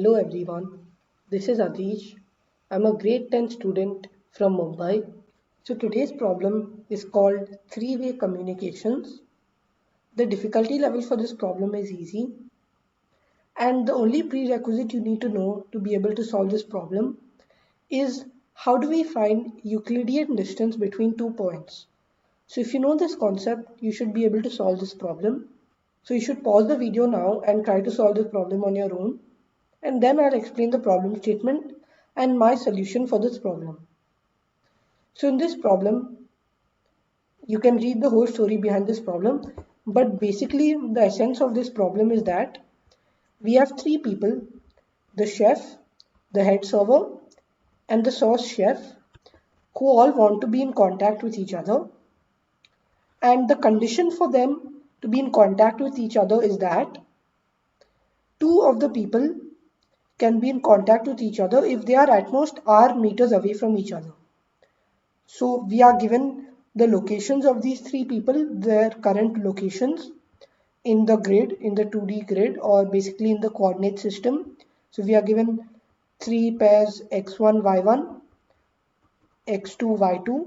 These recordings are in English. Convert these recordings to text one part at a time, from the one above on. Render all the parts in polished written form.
Hello everyone, this is Adhish. I'm a grade 10 student from Mumbai. So today's problem is called three-way communications. The difficulty level for this problem is easy, and the only prerequisite you need to know to be able to solve this problem is how do we find Euclidean distance between 2 points. So if you know this concept, you should be able to solve this problem. So you should pause the video now and try to solve this problem on your own, and then I'll explain the problem statement and my solution for this problem. So in this problem, you can read the whole story behind this problem, but basically the essence of this problem is that we have three people: the chef, the head server, and the sauce chef, who all want to be in contact with each other. And the condition for them to be in contact with each other is that two of the people can be in contact with each other if they are at most r meters away from each other. So we are given the locations of these three people, their current locations in the grid, in the 2D grid, or basically in the coordinate system. So we are given three pairs x1, y1, x2, y2,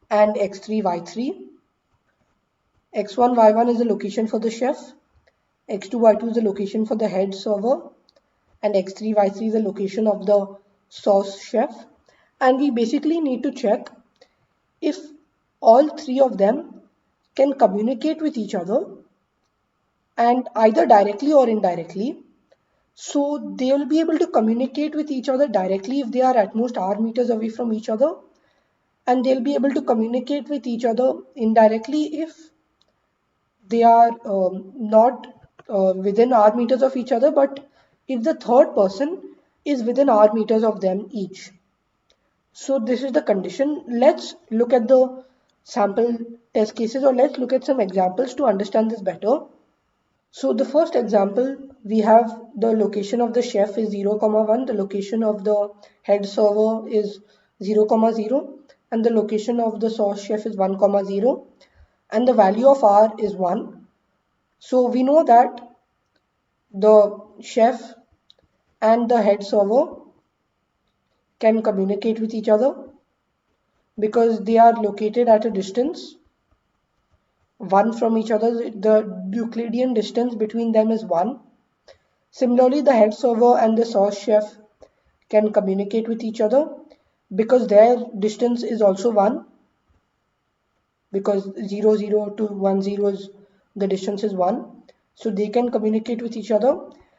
and x3, y3. x1, y1 is the location for the chef, x2, y2 is the location for the head server, and x3, y3 is the location of the sauce chef. And we basically need to check if all three of them can communicate with each other, and either directly or indirectly. So they will be able to communicate with each other directly if they are at most r meters away from each other, and they'll be able to communicate with each other indirectly if they are not within r meters of each other, but if the third person is within r meters of them each. So this is the condition. Let's look at the sample test cases, or let's look at some examples to understand this better. So the first example, we have the location of the chef is 0, 1, the location of the head server is 0, 0, and the location of the sauce chef is 1, 0, and the value of r is 1. So we know that the chef and the head server can communicate with each other because they are located at a distance 1 from each other. The Euclidean distance between them is 1. Similarly, the head server and the sauce chef can communicate with each other because their distance is also 1, because 0, 0 to 1, 0 is the distance is 1. So they can communicate with each other.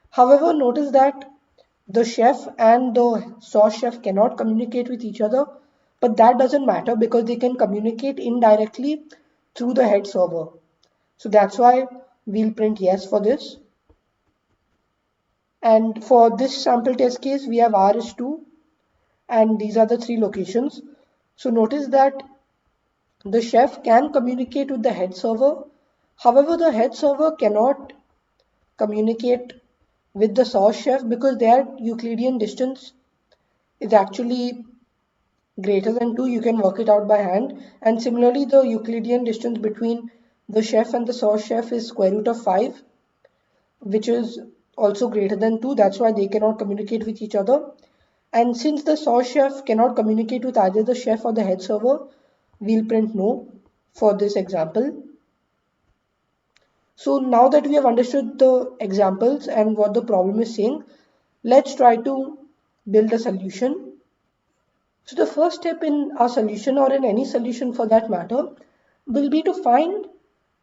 However, notice that the chef and the sauce chef cannot communicate with each other, but that doesn't matter because they can communicate indirectly through the head server. So that's why we'll print yes for this. And for this sample test case, we have R is 2, and these are the three locations. So notice that the chef can communicate with the head server. However, the head server cannot communicate with the sauce chef because their Euclidean distance is actually greater than 2. You can work it out by hand. And similarly, the Euclidean distance between the chef and the sauce chef is square root of 5, which is also greater than 2. That's why they cannot communicate with each other. And since the sauce chef cannot communicate with either the chef or the head server, we'll print no for this example. So now that we have understood the examples and what the problem is saying, let's try to build a solution. So the first step in our solution, or in any solution for that matter, will be to find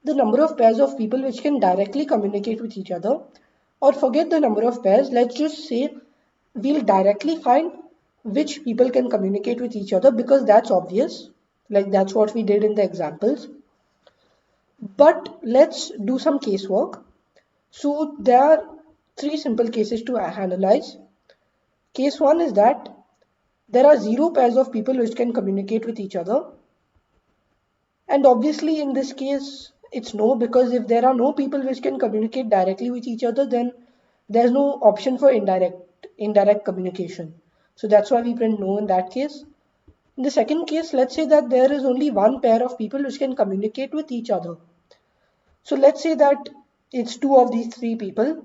the number of pairs of people which can directly communicate with each other. Or forget the number of pairs, let's just say we'll directly find which people can communicate with each other, because that's obvious, like that's what we did in the examples. But let's do some casework. So there are three simple cases to analyze. Case 1 is that there are 0 pairs of people which can communicate with each other. And obviously in this case, it's no, because if there are no people which can communicate directly with each other, then there's no option for indirect communication. So that's why we print no in that case. In the second case, let's say that there is only one pair of people which can communicate with each other. So let's say that it's two of these three people.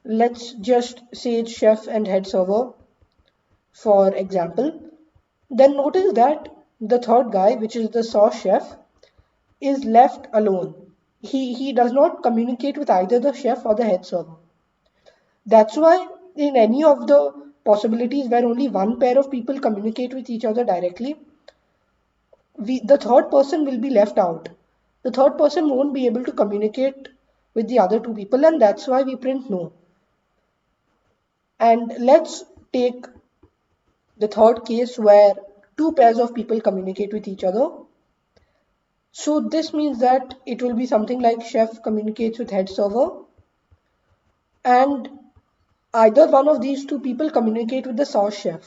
let's just say it's chef and head server, for example. Then notice that the third guy, which is the sauce chef, is left alone. He does not communicate with either the chef or the head server. That's why in any of the possibilities where only one pair of people communicate with each other directly, the third person will be left out. The third person won't be able to communicate with the other two people, and that's why we print no. And let's take the third case where two pairs of people communicate with each other. So this means that it will be something like chef communicates with head server, and either one of these two people communicate with the sauce chef.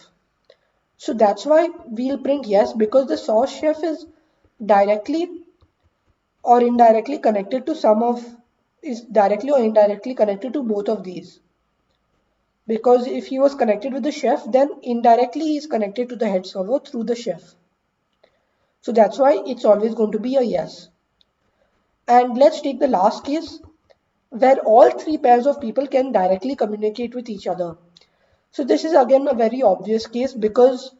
So that's why we'll print yes, because the sauce chef is directly or indirectly connected to is directly or indirectly connected to both of these. Because if he was connected with the chef, then indirectly he is connected to the head server through the chef. So that's why it's always going to be a yes. And let's take the last case where all three pairs of people can directly communicate with each other. So this is again a very obvious case, because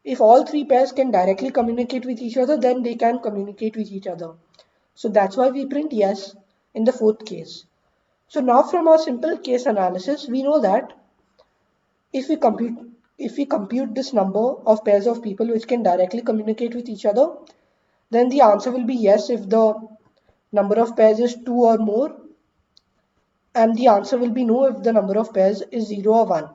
if all three pairs can directly communicate with each other, then they can communicate with each other. So that's why we print yes in the fourth case. So now from our simple case analysis, we know that if we compute this number of pairs of people which can directly communicate with each other, then the answer will be yes if the number of pairs is 2 or more, and the answer will be no if the number of pairs is 0 or 1.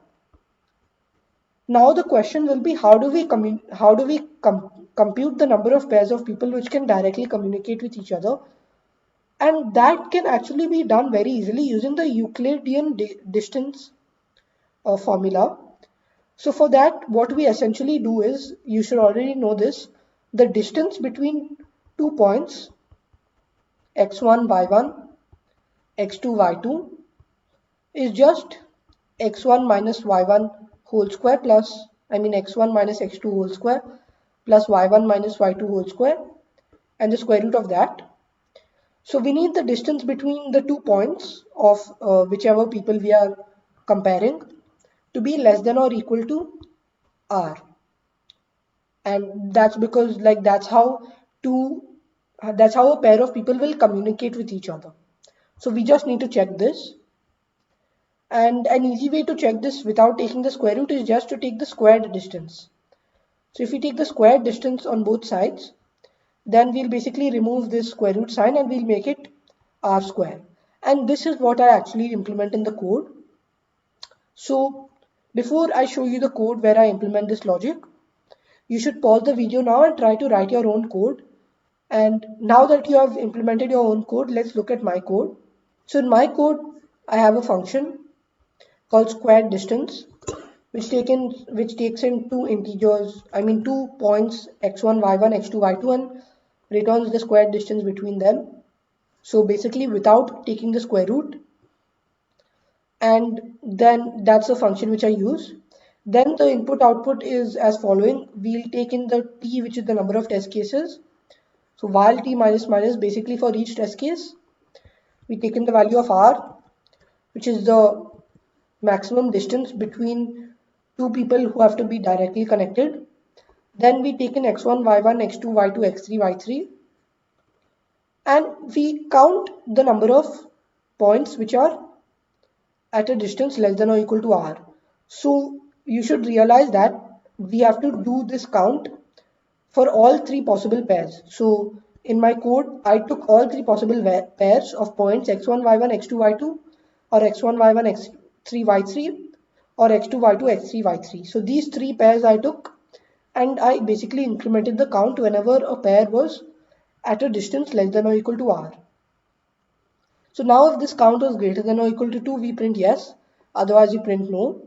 Now the question will be, how do we compute the number of pairs of people which can directly communicate with each other? And that can actually be done very easily using the Euclidean distance formula. So for that, what we essentially do is, you should already know this, the distance between 2 points x1, y1, x2, y2 is just x1 minus y1 whole square x1 minus x2 whole square plus y1 minus y2 whole square and the square root of that. So we need the distance between the 2 points of whichever people we are comparing to be less than or equal to r. And that's because that's how a pair of people will communicate with each other. So we just need to check this. And an easy way to check this without taking the square root is just to take the squared distance. So if we take the squared distance on both sides, then we'll basically remove this square root sign and we'll make it r square. And this is what I actually implement in the code. So before I show you the code where I implement this logic, you should pause the video now and try to write your own code. And now that you have implemented your own code, let's look at my code. So in my code, I have a function called squared distance, which takes in two integers, 2 points x1, y1, x2, y2, and returns the squared distance between them. So basically without taking the square root, and then that's the function which I use. Then the input output is as following. We'll take in the t, which is the number of test cases. So while t minus minus, basically for each test case, we take in the value of r, which is the maximum distance between two people who have to be directly connected. Then we take in x1, y1, x2, y2, x3, y3, and we count the number of points which are at a distance less than or equal to r. So you should realize that we have to do this count for all three possible pairs. So in my code, I took all three possible pairs of points x1, y1, x2, y2, or x1, y1, x3, y3, or x2, y2, x3, y3. So these three pairs I took, and I basically incremented the count whenever a pair was at a distance less than or equal to r. So now if this count was greater than or equal to 2, we print yes, otherwise we print no.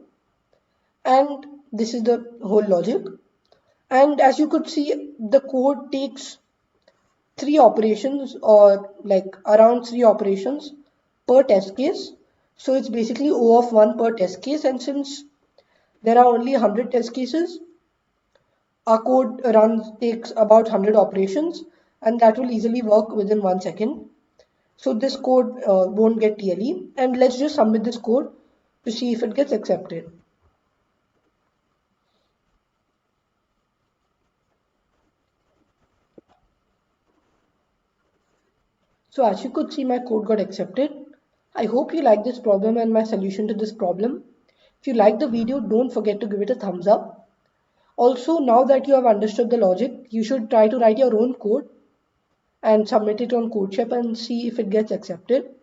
And this is the whole logic. And as you could see, the code takes 3 operations, or around 3 operations per test case. So it's basically O of 1 per test case, and since there are only 100 test cases, our code takes about 100 operations, and that will easily work within 1 second. So this code won't get TLE, and let's just submit this code to see if it gets accepted. So as you could see, my code got accepted. I hope you like this problem and my solution to this problem. If you like the video, don't forget to give it a thumbs up. Also, now that you have understood the logic, you should try to write your own code and submit it on CodeChef and see if it gets accepted.